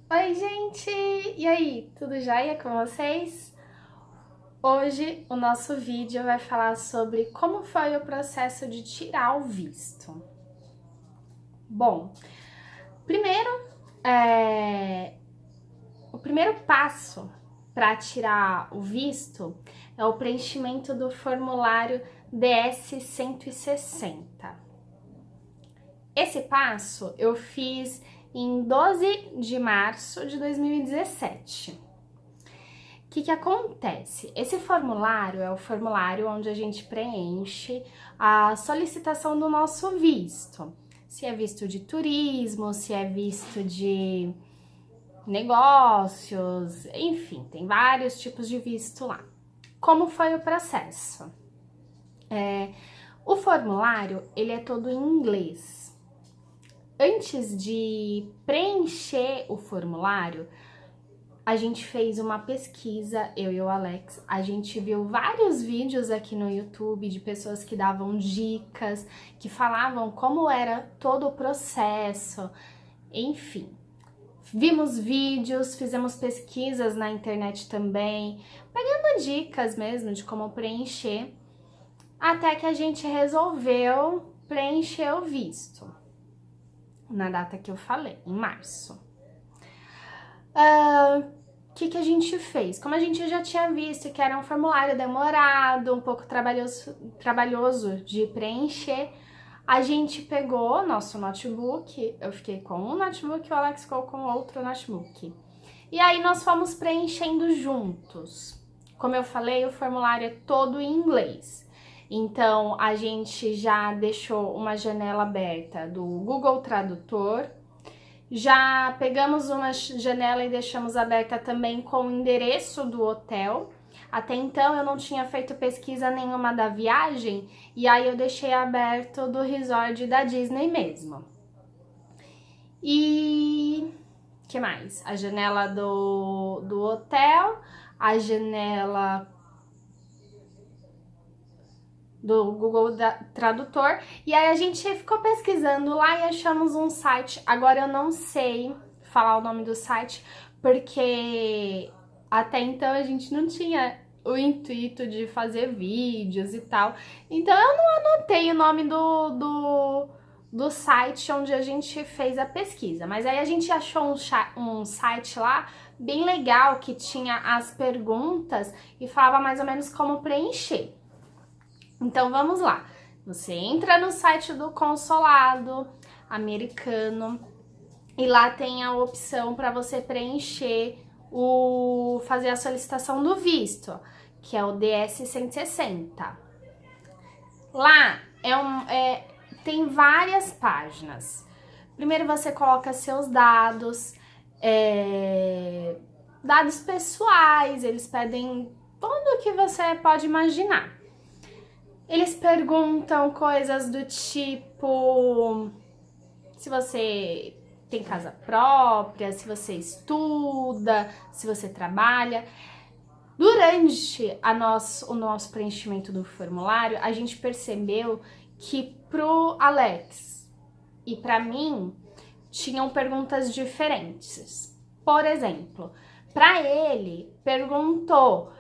Oi, gente! E aí, tudo jóia com vocês? Hoje o nosso vídeo vai falar sobre como foi o processo de tirar o visto. Bom, primeiro, o primeiro passo para tirar o visto é o preenchimento do formulário DS-160. Esse passo eu fiz em 12 de março de 2017. O que acontece? Esse formulário é o formulário onde a gente preenche a solicitação do nosso visto. Se é visto de turismo, se é visto de negócios, enfim, tem vários tipos de visto lá. Como foi o processo? O formulário, ele é todo em inglês. Antes de preencher o formulário, a gente fez uma pesquisa, eu e o Alex, a gente viu vários vídeos aqui no YouTube de pessoas que davam dicas, que falavam como era todo o processo, enfim. Vimos vídeos, fizemos pesquisas na internet também, pegando dicas mesmo de como preencher, até que a gente resolveu preencher o visto, na data que eu falei, em março. O que a gente fez? Como a gente já tinha visto que era um formulário demorado, um pouco trabalhoso de preencher, a gente pegou nosso notebook, eu fiquei com um notebook e o Alex ficou com outro notebook. E aí nós fomos preenchendo juntos. Como eu falei, o formulário é todo em inglês. Então a gente já deixou uma janela aberta do Google Tradutor. Já pegamos uma janela e deixamos aberta também com o endereço do hotel. Até então eu não tinha feito pesquisa nenhuma da viagem e aí eu deixei aberto do resort da Disney mesmo. E que mais? A janela do hotel, a janela do Google Tradutor, e aí a gente ficou pesquisando lá e achamos um site. Agora eu não sei falar o nome do site, porque até então a gente não tinha o intuito de fazer vídeos e tal, então eu não anotei o nome do site onde a gente fez a pesquisa, mas aí a gente achou um site lá bem legal que tinha as perguntas e falava mais ou menos como preencher. Então vamos lá, você entra no site do consulado americano e lá tem a opção para você preencher fazer a solicitação do visto, que é o DS-160. Lá tem várias páginas. Primeiro você coloca seus dados, dados pessoais, eles pedem tudo o que você pode imaginar. Eles perguntam coisas do tipo se você tem casa própria, se você estuda, se você trabalha. Durante o nosso preenchimento do formulário, a gente percebeu que pro Alex e para mim tinham perguntas diferentes. Por exemplo, para ele perguntou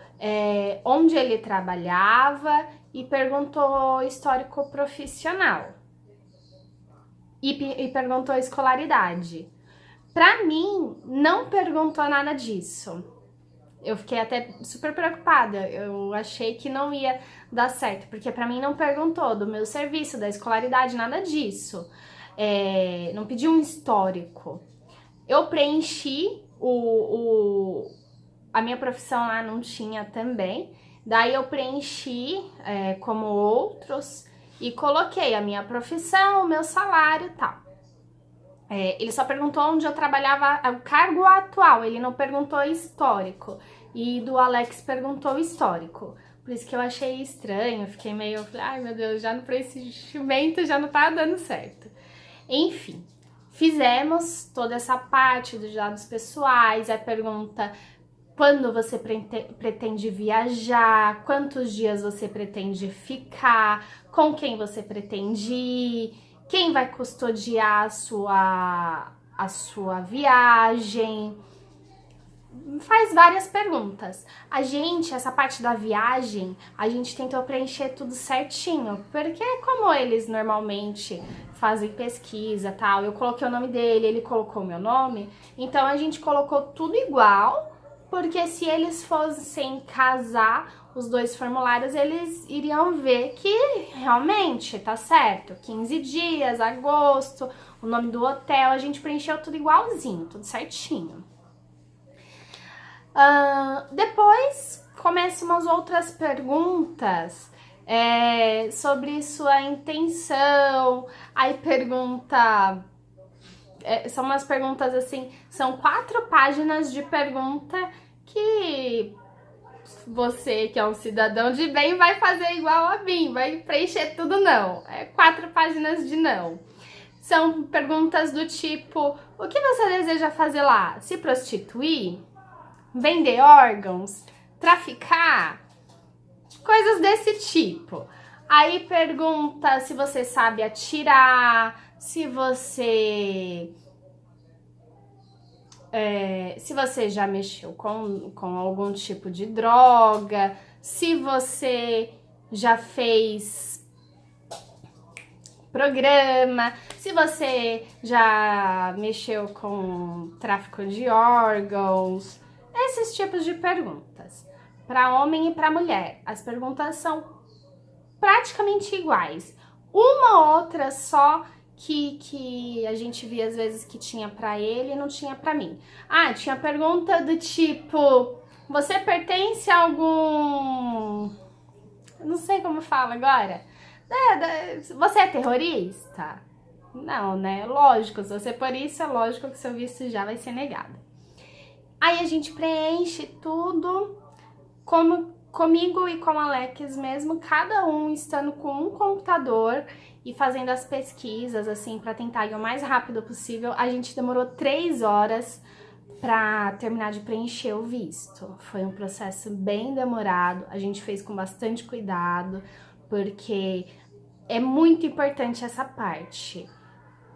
onde ele trabalhava e perguntou histórico profissional e perguntou escolaridade. Para mim, não perguntou nada disso. Eu fiquei até super preocupada, eu achei que não ia dar certo, porque para mim não perguntou do meu serviço, da escolaridade, nada disso. Não pediu um histórico. Eu preenchi a minha profissão lá não tinha também, daí eu preenchi como outros e coloquei a minha profissão, o meu salário e tal. Ele só perguntou onde eu trabalhava, o cargo atual, ele não perguntou histórico. E do Alex perguntou histórico. Por isso que eu achei estranho, fiquei meio, ai meu Deus, já no preenchimento já não tá dando certo. Enfim, fizemos toda essa parte dos dados pessoais, a pergunta quando você pretende viajar, quantos dias você pretende ficar, com quem você pretende ir, quem vai custodiar a sua viagem, faz várias perguntas. Essa parte da viagem, a gente tentou preencher tudo certinho, porque como eles normalmente fazem pesquisa, tal, eu coloquei o nome dele, ele colocou o meu nome, então a gente colocou tudo igual, porque se eles fossem casar os dois formulários, eles iriam ver que realmente tá certo, 15 dias, agosto, o nome do hotel, a gente preencheu tudo igualzinho, tudo certinho. Depois começam umas outras perguntas sobre sua intenção. Aí pergunta. São umas perguntas assim, são 4 páginas de pergunta que você, que é um cidadão de bem, vai fazer igual a mim, vai preencher tudo não. 4 páginas de não. São perguntas do tipo: o que você deseja fazer lá? Se prostituir? Vender órgãos, traficar, coisas desse tipo. Aí pergunta se você sabe atirar, se você já mexeu com algum tipo de droga, se você já fez programa, se você já mexeu com tráfico de órgãos. Esses tipos de perguntas, para homem e para mulher. As perguntas são praticamente iguais. Uma ou outra só que a gente via às vezes que tinha para ele e não tinha para mim. Tinha pergunta do tipo: você pertence a algum... não sei como fala agora. Você é terrorista? Não, né? Lógico, se você for isso, é lógico que seu visto já vai ser negado. Aí a gente preenche tudo, como comigo e com o Alex mesmo, cada um estando com um computador e fazendo as pesquisas, assim, para tentar ir o mais rápido possível. A gente demorou 3 horas para terminar de preencher o visto. Foi um processo bem demorado, a gente fez com bastante cuidado, porque é muito importante essa parte.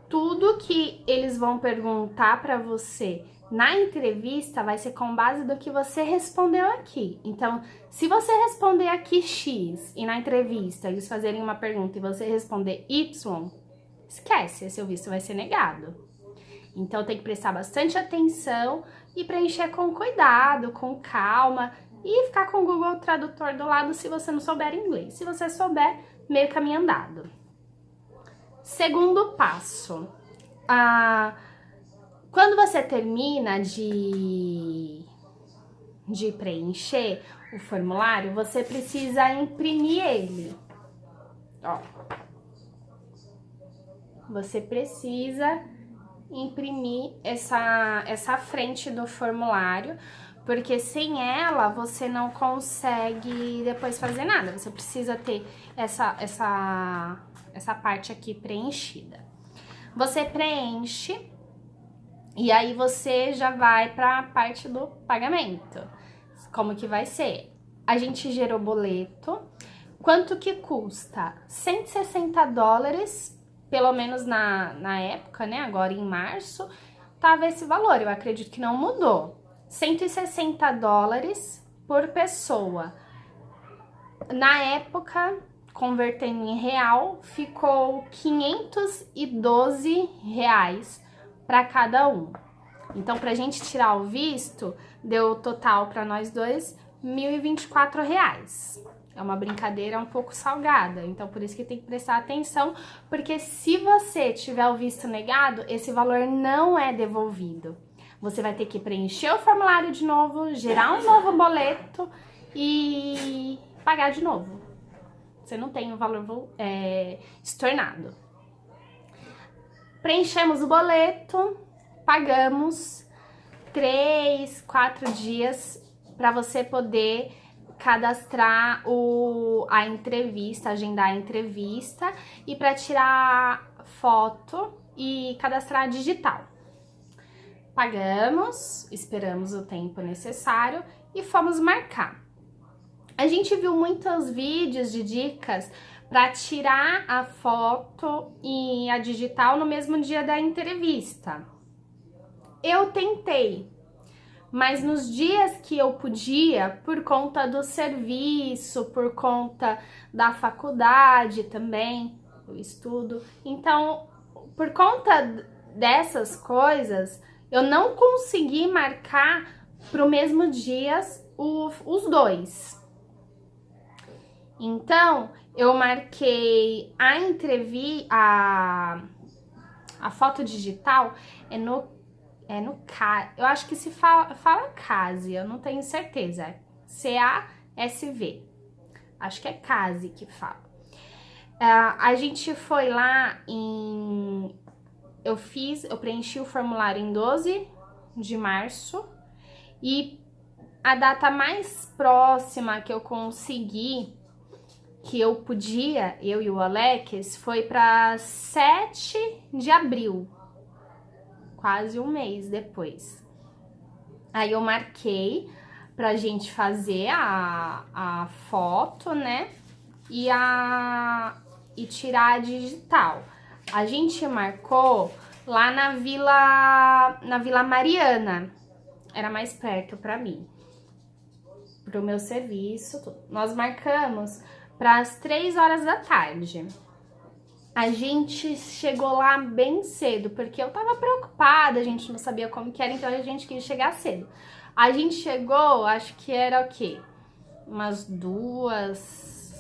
Tudo que eles vão perguntar para você na entrevista vai ser com base do que você respondeu aqui. Então, se você responder aqui X e na entrevista eles fazerem uma pergunta e você responder Y, esquece, seu visto vai ser negado. Então, tem que prestar bastante atenção e preencher com cuidado, com calma e ficar com o Google Tradutor do lado se você não souber inglês. Se você souber, meio caminho andado. Segundo passo. Quando você termina de preencher o formulário, você precisa imprimir ele. Ó. Você precisa imprimir essa frente do formulário, porque sem ela você não consegue depois fazer nada. Você precisa ter essa parte aqui preenchida. Você preenche e aí você já vai para a parte do pagamento. Como que vai ser? A gente gerou boleto. Quanto que custa? $160, pelo menos na época, né? Agora em março, tava esse valor. Eu acredito que não mudou. $160 por pessoa. Na época, convertendo em real, ficou R$512 para cada um. Então, pra gente tirar o visto, deu total para nós dois R$1.024. É uma brincadeira um pouco salgada, então por isso que tem que prestar atenção, porque se você tiver o visto negado, esse valor não é devolvido. Você vai ter que preencher o formulário de novo, gerar um novo boleto e pagar de novo. Você não tem o valor estornado. Preenchemos o boleto, pagamos 3, 4 dias para você poder cadastrar a entrevista, agendar a entrevista e para tirar foto e cadastrar digital. Pagamos, esperamos o tempo necessário e fomos marcar. A gente viu muitos vídeos de dicas para tirar a foto e a digital no mesmo dia da entrevista. eu tentei, mas nos dias que eu podia, por conta do serviço, por conta da faculdade também, eu estudo, então, por conta dessas coisas, eu não consegui marcar pro mesmo dia os dois. Então, eu marquei a entrevista, a foto digital eu acho que se fala CASE, eu não tenho certeza. CASV. Acho que é CASE que fala. A gente foi lá eu preenchi o formulário em 12 de março e a data mais próxima que eu consegui, que eu podia, eu e o Alex, foi para 7 de abril, quase um mês depois. Aí eu marquei pra gente fazer a foto, né? E tirar a digital. A gente marcou lá na Vila Mariana. Era mais perto pra mim, pro meu serviço, tudo. Nós marcamos para as 3 horas da tarde. A gente chegou lá bem cedo, porque eu tava preocupada, a gente não sabia como que era, então a gente quis chegar cedo. A gente chegou, acho que era o quê? Umas 2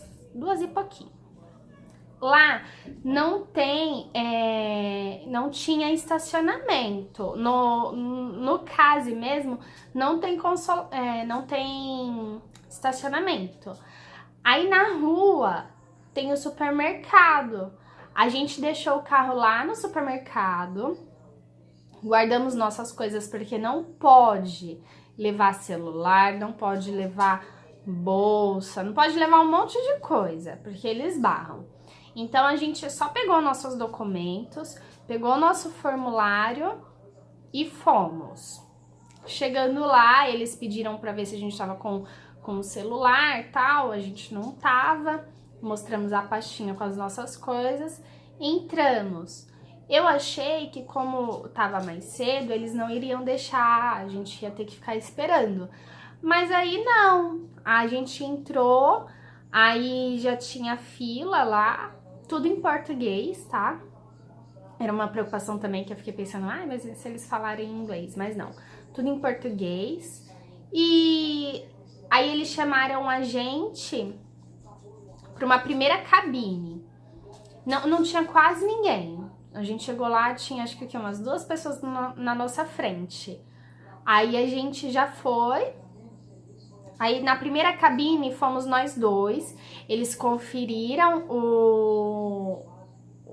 e pouquinho. Lá não tinha estacionamento. No Case mesmo, não tem estacionamento. Aí na rua tem o supermercado. A gente deixou o carro lá no supermercado, guardamos nossas coisas porque não pode levar celular, não pode levar bolsa, não pode levar um monte de coisa, porque eles barram. Então a gente só pegou nossos documentos, pegou nosso formulário e fomos. Chegando lá, eles pediram para ver se a gente tava com o celular e tal, a gente não tava. Mostramos a pastinha com as nossas coisas, entramos. Eu achei que como tava mais cedo, eles não iriam deixar, a gente ia ter que ficar esperando. Mas aí não, a gente entrou, aí já tinha fila lá, tudo em português, tá? Era uma preocupação também que eu fiquei pensando, mas se eles falarem inglês? Mas não, tudo em português. E aí eles chamaram a gente para uma primeira cabine. Não tinha quase ninguém. A gente chegou lá, tinha acho que umas 2 pessoas na nossa frente. Aí a gente já foi. Aí na primeira cabine fomos nós 2. Eles conferiram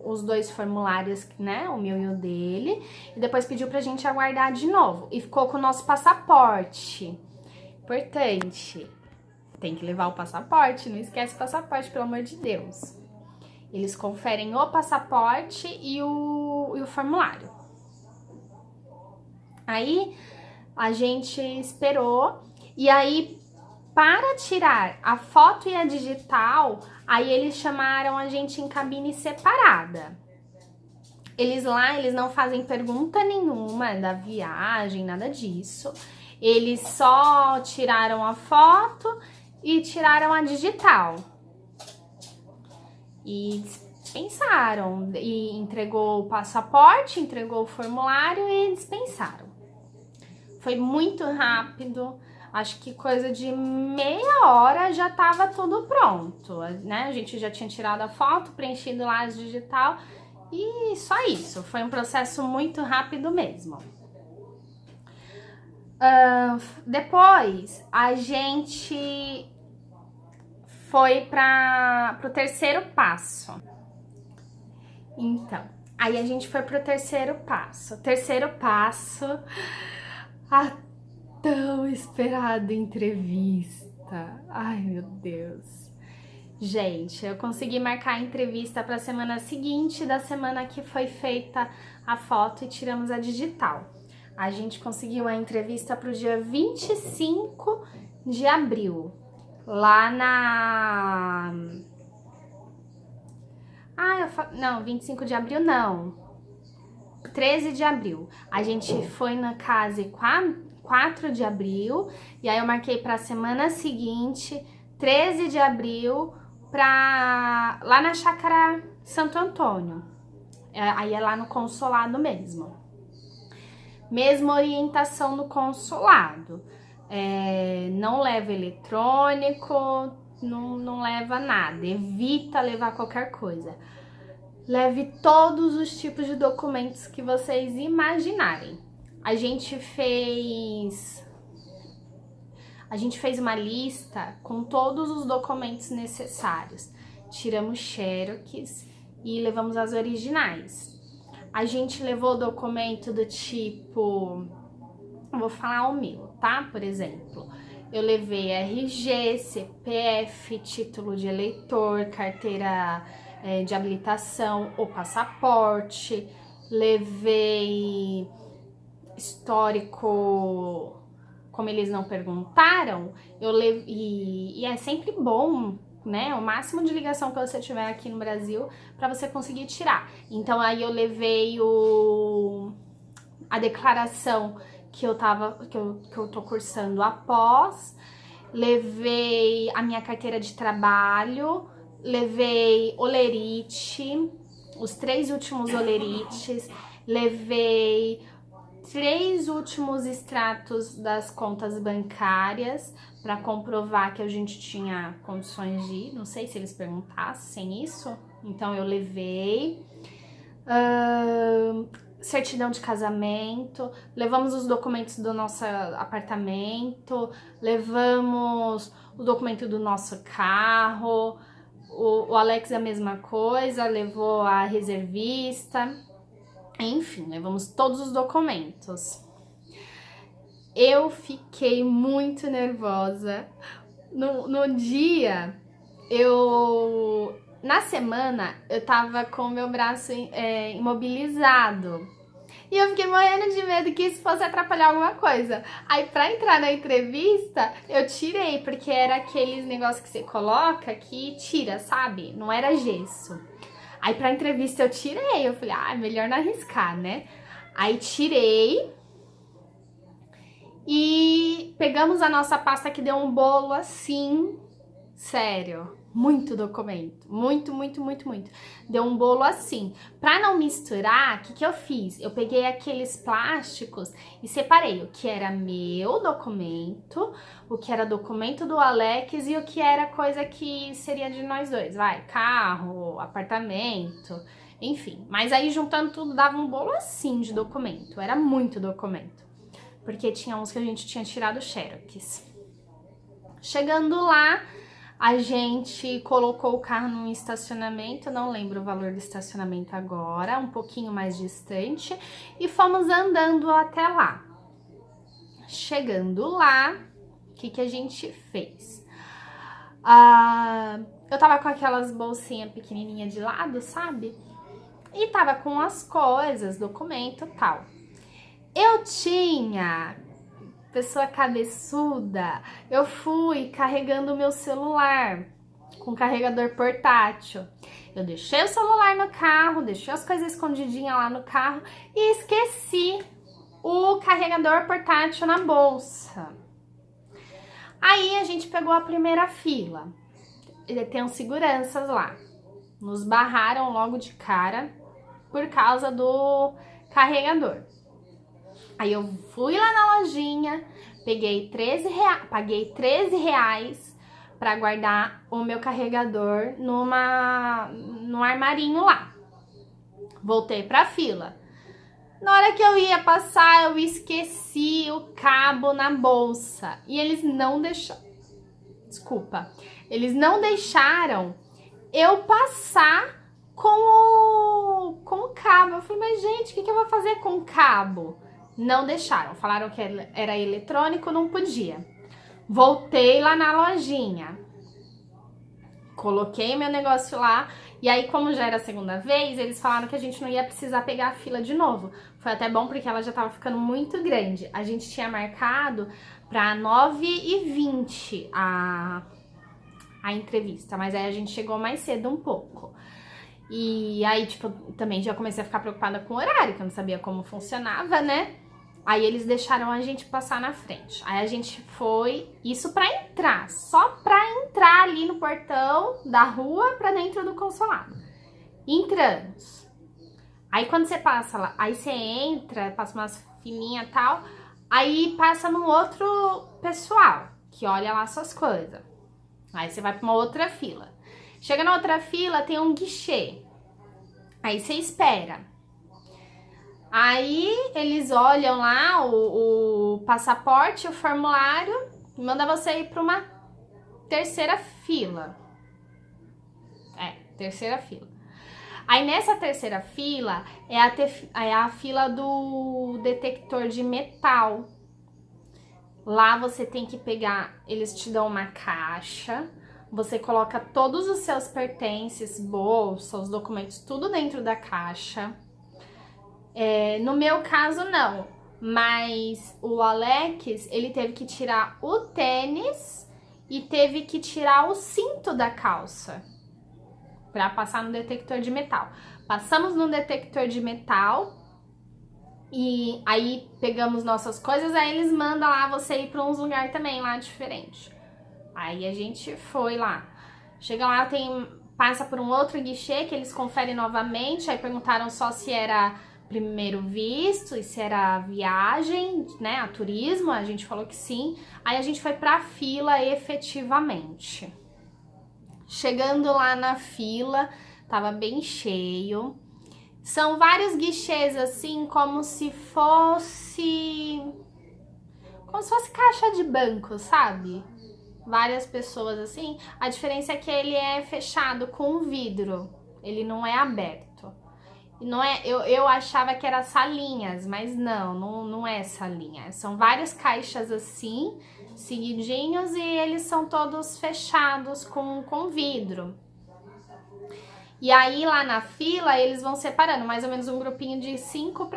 os 2 formulários, né? O meu e o dele. E depois pediu pra gente aguardar de novo. E ficou com o nosso passaporte. Importante. Tem que levar o passaporte, não esquece o passaporte, pelo amor de Deus. Eles conferem o passaporte e o formulário. Aí a gente esperou e aí para tirar a foto e a digital, aí eles chamaram a gente em cabine separada. Eles não fazem pergunta nenhuma da viagem, nada disso. Eles só tiraram a foto e tiraram a digital. E dispensaram. E entregou o passaporte, entregou o formulário e dispensaram. Foi muito rápido. Acho que coisa de meia hora já tava tudo pronto, né? A gente já tinha tirado a foto, preenchido lá as digital e só isso. Foi um processo muito rápido mesmo. Depois a gente foi para o terceiro passo. Então, aí a gente foi pro terceiro passo. O terceiro passo, a tão esperada entrevista. Ai, meu Deus. Gente, eu consegui marcar a entrevista para a semana seguinte da semana que foi feita a foto e tiramos a digital. A gente conseguiu a entrevista para o dia 25 de abril, lá na... não, 25 de abril não. 13 de abril. A gente foi na casa 4 de abril, e aí eu marquei pra semana seguinte, 13 de abril, lá na Chácara Santo Antônio. Aí é lá no consulado mesmo. Mesma orientação no consulado. Não leva eletrônico, não leva nada. Evita levar qualquer coisa. Leve todos os tipos de documentos que vocês imaginarem. A gente fez uma lista com todos os documentos necessários. Tiramos xerox e levamos as originais. A gente levou documento do tipo, vou falar o meu, tá? Por exemplo, eu levei RG, CPF, título de eleitor, carteira de habilitação ou passaporte, levei histórico, como eles não perguntaram, eu levei, e é sempre bom, né, o máximo de ligação que você tiver aqui no Brasil para você conseguir tirar. Então aí eu levei a declaração que eu tô cursando após, levei a minha carteira de trabalho, levei olerite, os 3 últimos olerites, levei 3 últimos extratos das contas bancárias para comprovar que a gente tinha condições de ir. Não sei se eles perguntassem isso, então eu levei. Certidão de casamento, levamos os documentos do nosso apartamento, levamos o documento do nosso carro, o Alex a mesma coisa, levou a reservista, enfim, levamos todos os documentos. Eu fiquei muito nervosa. No dia, na semana, eu tava com o meu braço imobilizado. E eu fiquei morrendo de medo que isso fosse atrapalhar alguma coisa. Aí, pra entrar na entrevista, eu tirei, porque era aqueles negócios que você coloca que tira, sabe? Não era gesso. Aí, pra entrevista, eu tirei. Eu falei, melhor não arriscar, né? Aí, tirei. E pegamos a nossa pasta que deu um bolo assim, sério. Muito documento, muito. Deu um bolo assim. Pra não misturar, o que eu fiz? Eu peguei aqueles plásticos e separei o que era meu documento, o que era documento do Alex e o que era coisa que seria de nós dois. Carro, apartamento, enfim. Mas aí juntando tudo dava um bolo assim de documento. Era muito documento. Porque tinha uns que a gente tinha tirado xerox. Chegando lá, a gente colocou o carro num estacionamento, não lembro o valor do estacionamento agora, um pouquinho mais distante, e fomos andando até lá. Chegando lá, o que a gente fez? Eu tava com aquelas bolsinhas pequenininhas de lado, sabe? E tava com as coisas, documento e tal. Eu tinha... pessoa cabeçuda, eu fui carregando o meu celular com carregador portátil. Eu deixei o celular no carro, deixei as coisas escondidinhas lá no carro e esqueci o carregador portátil na bolsa. Aí a gente pegou a primeira fila. Tem uns seguranças lá. Nos barraram logo de cara por causa do carregador. Aí eu fui lá na lojinha, paguei 13 reais para guardar o meu carregador num armarinho lá. Voltei pra fila. Na hora que eu ia passar, eu esqueci o cabo na bolsa. E eles não deixaram... Eles não deixaram eu passar com o cabo. Eu falei, mas gente, o que eu vou fazer com o cabo? Não deixaram, falaram que era eletrônico, não podia. Voltei lá na lojinha, coloquei meu negócio lá, e aí como já era a segunda vez, eles falaram que a gente não ia precisar pegar a fila de novo. Foi até bom porque ela já tava ficando muito grande. A gente tinha marcado pra 9h20 a entrevista, mas aí a gente chegou mais cedo um pouco. E aí, tipo, também já comecei a ficar preocupada com o horário, que eu não sabia como funcionava, né? Aí eles deixaram a gente passar na frente. Aí a gente foi, isso pra entrar, só pra entrar ali no portão da rua pra dentro do consulado. Entramos. Aí quando você passa lá, aí você entra, passa umas filinhas e tal, aí passa num outro pessoal que olha lá suas coisas. Aí você vai pra uma outra fila. Chega na outra fila, tem um guichê. Aí você espera. Aí eles olham lá o passaporte, o formulário, e manda você ir para uma terceira fila. Terceira fila. Aí nessa terceira fila é a fila do detector de metal. Lá você tem que pegar, eles te dão uma caixa, você coloca todos os seus pertences, bolsa, os documentos, tudo dentro da caixa. No meu caso, não. Mas o Alex, ele teve que tirar o tênis e teve que tirar o cinto da calça para passar no detector de metal. Passamos no detector de metal e aí pegamos nossas coisas, aí eles mandam lá você ir para uns lugares também lá diferente. Aí a gente foi lá. Chega lá, passa por um outro guichê que eles conferem novamente, aí perguntaram só se era primeiro visto e se era viagem, né, a turismo, a gente falou que sim. Aí a gente foi pra fila efetivamente. Chegando lá na fila, tava bem cheio. São vários guichês assim, como se fosse caixa de banco, sabe? Várias pessoas assim. A diferença é que ele é fechado com vidro, ele não é aberto. Não é, eu achava que era salinhas, mas não é salinha. São várias caixas assim, seguidinhos, e eles são todos fechados com vidro. E aí lá na fila eles vão separando, mais ou menos um grupinho de 5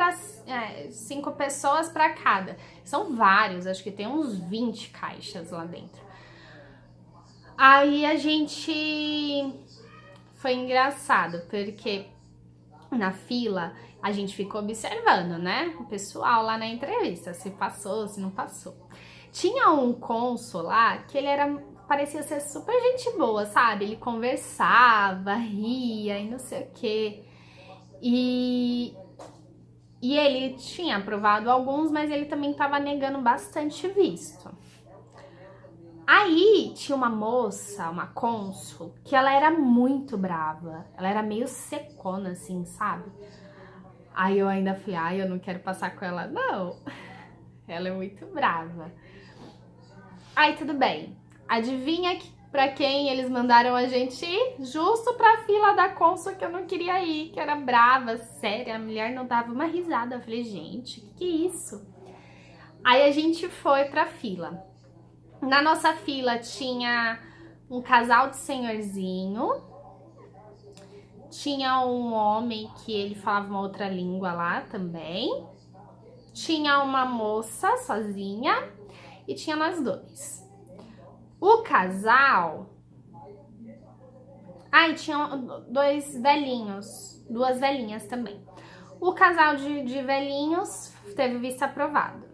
pessoas para cada. São vários, acho que tem uns 20 caixas lá dentro. Aí a gente... Foi engraçado, porque na fila, a gente ficou observando, né? O pessoal lá na entrevista, se passou, se não passou. Tinha um cônsul lá que parecia ser super gente boa, sabe? Ele conversava, ria e não sei o quê. E ele tinha aprovado alguns, mas ele também tava negando bastante visto. Aí tinha uma moça, uma cônsul, que ela era muito brava. Ela era meio secona, assim, sabe? Aí eu ainda falei, eu não quero passar com ela, não. Ela é muito brava. Aí tudo bem. Adivinha pra quem eles mandaram a gente ir? Justo pra fila da cônsul que eu não queria ir, que era brava, séria. A mulher não dava uma risada. Eu falei, gente, que é isso? Aí a gente foi pra fila. Na nossa fila tinha um casal de senhorzinho, tinha um homem que ele falava uma outra língua lá também, tinha uma moça sozinha e tinha nós dois. O casal... e tinha dois velhinhos, duas velhinhas também. O casal de velhinhos teve visto aprovado.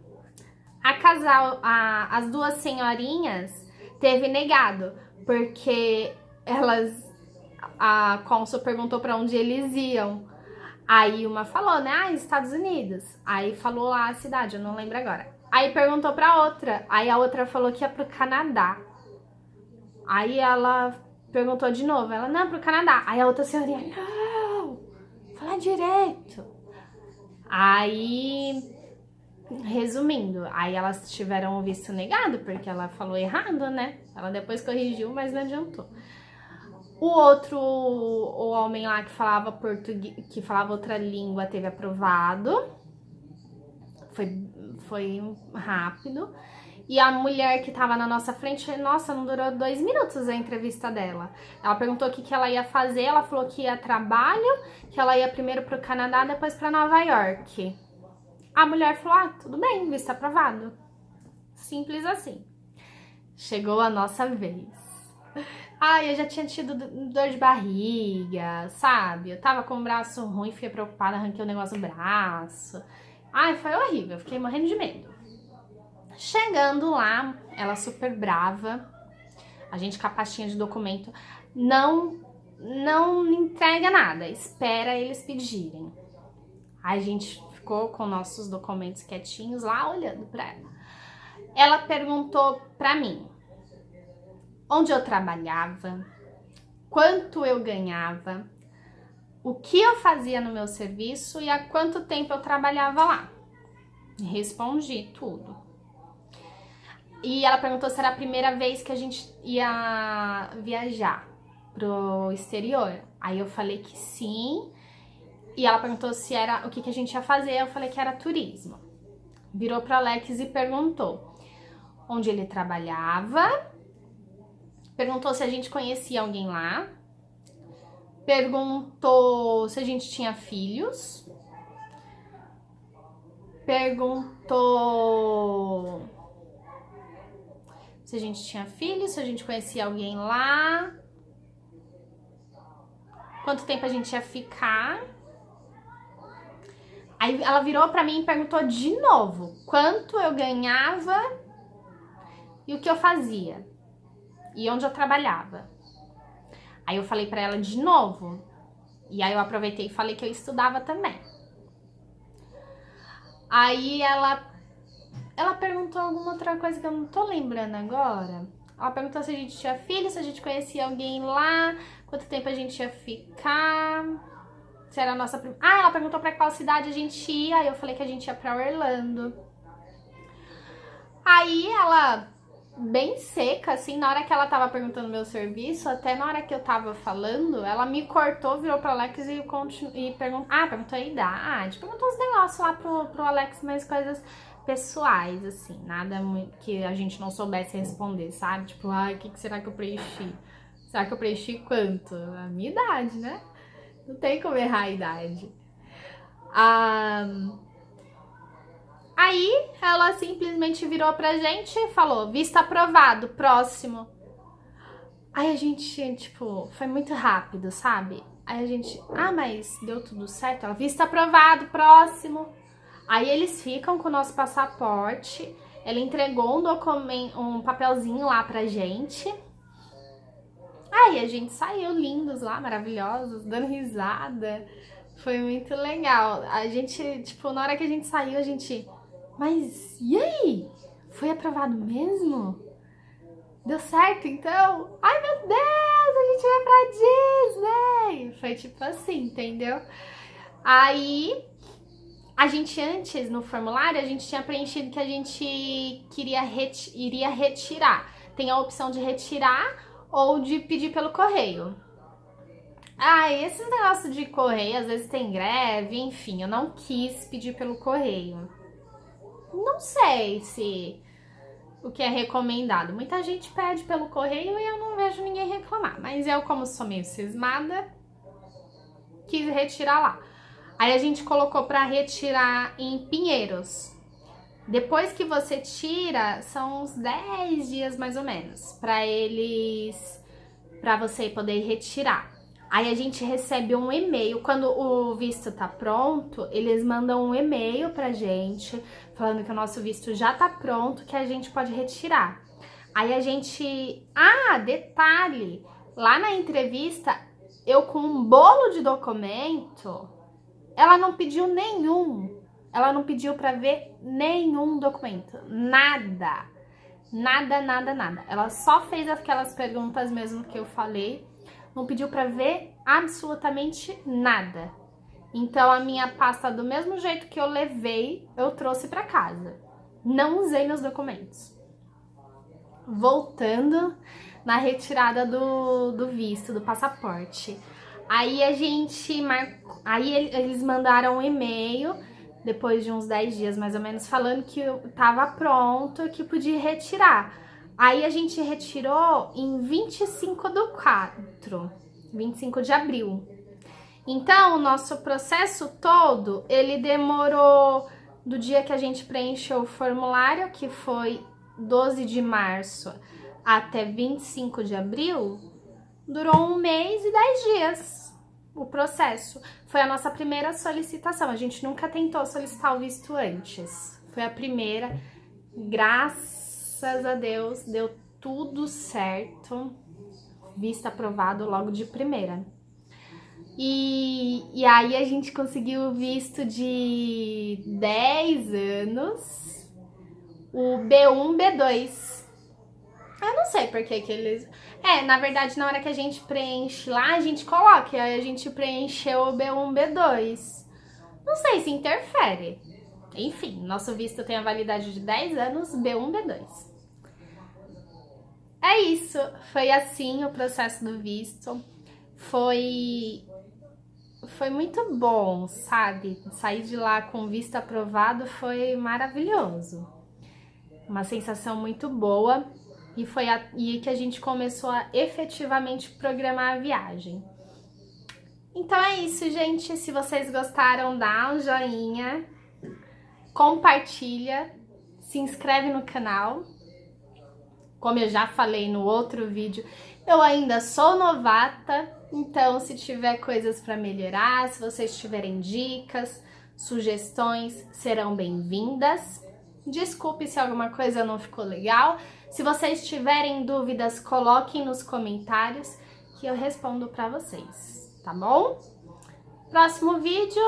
As duas senhorinhas teve negado, porque a cônsul perguntou para onde eles iam. Aí uma falou, né, Estados Unidos. Aí falou lá a cidade, eu não lembro agora. Aí perguntou pra outra, aí a outra falou que ia pro Canadá. Aí ela perguntou de novo, ela, não, pro Canadá. Aí a outra senhorinha, não, fala direito. Aí... Resumindo, aí elas tiveram o visto negado, porque ela falou errado, né? Ela depois corrigiu, mas não adiantou. O homem lá que falava português, que falava outra língua, teve aprovado. Foi rápido. E a mulher que tava na nossa frente, nossa, não durou 2 minutos a entrevista dela. Ela perguntou o que ela ia fazer, ela falou que ia a trabalho, que ela ia primeiro pro Canadá, depois pra Nova York. A mulher falou, tudo bem, visto aprovado. Simples assim. Chegou a nossa vez. Ai, eu já tinha tido dor de barriga, sabe? Eu tava com o braço ruim, fiquei preocupada, arranquei o negócio do braço. Ai, foi horrível, fiquei morrendo de medo. Chegando lá, ela super brava, a gente com a pastinha de documento, não entrega nada, espera eles pedirem. Aí a gente ficou com nossos documentos quietinhos lá, olhando pra ela. Ela perguntou pra mim onde eu trabalhava, quanto eu ganhava, o que eu fazia no meu serviço e há quanto tempo eu trabalhava lá. Respondi tudo. E ela perguntou se era a primeira vez que a gente ia viajar pro exterior. Aí eu falei que sim. E ela perguntou se era o que a gente ia fazer. Eu falei que era turismo. Virou pro Alex e perguntou onde ele trabalhava. Perguntou se a gente conhecia alguém lá. Perguntou se a gente tinha filhos. Perguntou se a gente tinha filhos, se a gente conhecia alguém lá. Quanto tempo a gente ia ficar. Aí ela virou pra mim e perguntou de novo quanto eu ganhava e o que eu fazia. E onde eu trabalhava. Aí eu falei pra ela de novo. E aí eu aproveitei e falei que eu estudava também. Aí ela perguntou alguma outra coisa que eu não tô lembrando agora. Ela perguntou se a gente tinha filho, se a gente conhecia alguém lá, quanto tempo a gente ia ficar, se era a nossa... Ah, ela perguntou pra qual cidade a gente ia, aí eu falei que a gente ia pra Orlando. Aí ela, bem seca, assim, na hora que ela tava perguntando meu serviço, até na hora que eu tava falando, ela me cortou, virou pro Alex e perguntou a idade, perguntou os negócios lá pro Alex, mas coisas pessoais, assim, nada que a gente não soubesse responder, sabe? Tipo, ai, o que será que eu preenchi? Será que eu preenchi quanto? A minha idade, né? Não tem como errar a idade. Aí ela simplesmente virou pra gente e falou: visto aprovado, próximo. Aí a gente, tipo, foi muito rápido, sabe? Aí a gente, mas deu tudo certo? Ela, visto aprovado, próximo. Aí eles ficam com o nosso passaporte. Ela entregou um papelzinho lá pra gente. Aí a gente saiu lindos lá, maravilhosos, dando risada. Foi muito legal. A gente, tipo, na hora que a gente saiu, a gente... Mas e aí? Foi aprovado mesmo? Deu certo então? Ai meu Deus, a gente vai pra Disney! Foi tipo assim, entendeu? Aí a gente antes, no formulário, a gente tinha preenchido que a gente iria retirar. Tem a opção de retirar ou de pedir pelo correio. Esse negócio de correio, às vezes tem greve, enfim, eu não quis pedir pelo correio. Não sei se o que é recomendado. Muita gente pede pelo correio e eu não vejo ninguém reclamar. Mas eu, como sou meio cismada, quis retirar lá. Aí a gente colocou para retirar em Pinheiros. Depois que você tira, são uns 10 dias mais ou menos para você poder retirar. Aí a gente recebe um e-mail, quando o visto tá pronto, eles mandam um e-mail pra gente, falando que o nosso visto já tá pronto, que a gente pode retirar. Aí a gente... detalhe, lá na entrevista, eu com um bolo de documento, ela não pediu nenhum. Ela não pediu pra ver nenhum documento, nada. Nada. Ela só fez aquelas perguntas mesmo que eu falei, não pediu pra ver absolutamente nada. Então a minha pasta, do mesmo jeito que eu levei, eu trouxe pra casa. Não usei meus documentos. Voltando na retirada do visto, do passaporte. Aí a gente marcou, aí eles mandaram um e-mail, depois de uns 10 dias mais ou menos, falando que tava pronto, que podia retirar. Aí a gente retirou em 25 de abril. Então, o nosso processo todo, ele demorou do dia que a gente preencheu o formulário, que foi 12 de março, até 25 de abril, durou 1 mês e 10 dias o processo. Foi a nossa primeira solicitação, a gente nunca tentou solicitar o visto antes. Foi a primeira, graças a Deus, deu tudo certo, visto aprovado logo de primeira. E aí a gente conseguiu o visto de 10 anos, o B1, B2. Eu não sei por que eles... na verdade, na hora que a gente preenche lá, a gente coloca, e aí a gente preencheu o B1, B2. Não sei se interfere. Enfim, nosso visto tem a validade de 10 anos, B1, B2. É isso, foi assim o processo do visto. Foi muito bom, sabe? Sair de lá com o visto aprovado foi maravilhoso. Uma sensação muito boa. E foi aí que a gente começou a efetivamente programar a viagem. Então é isso, gente. Se vocês gostaram, dá um joinha, compartilha, se inscreve no canal. Como eu já falei no outro vídeo, eu ainda sou novata, então se tiver coisas para melhorar, se vocês tiverem dicas, sugestões, serão bem-vindas. Desculpe se alguma coisa não ficou legal. Se vocês tiverem dúvidas, coloquem nos comentários que eu respondo para vocês, tá bom? Próximo vídeo,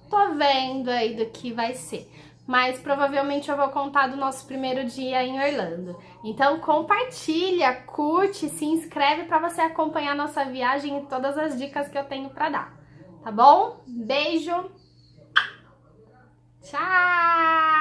tô vendo aí do que vai ser. Mas provavelmente eu vou contar do nosso primeiro dia em Orlando. Então compartilha, curte, se inscreve para você acompanhar nossa viagem e todas as dicas que eu tenho para dar, tá bom? Beijo! Tchau!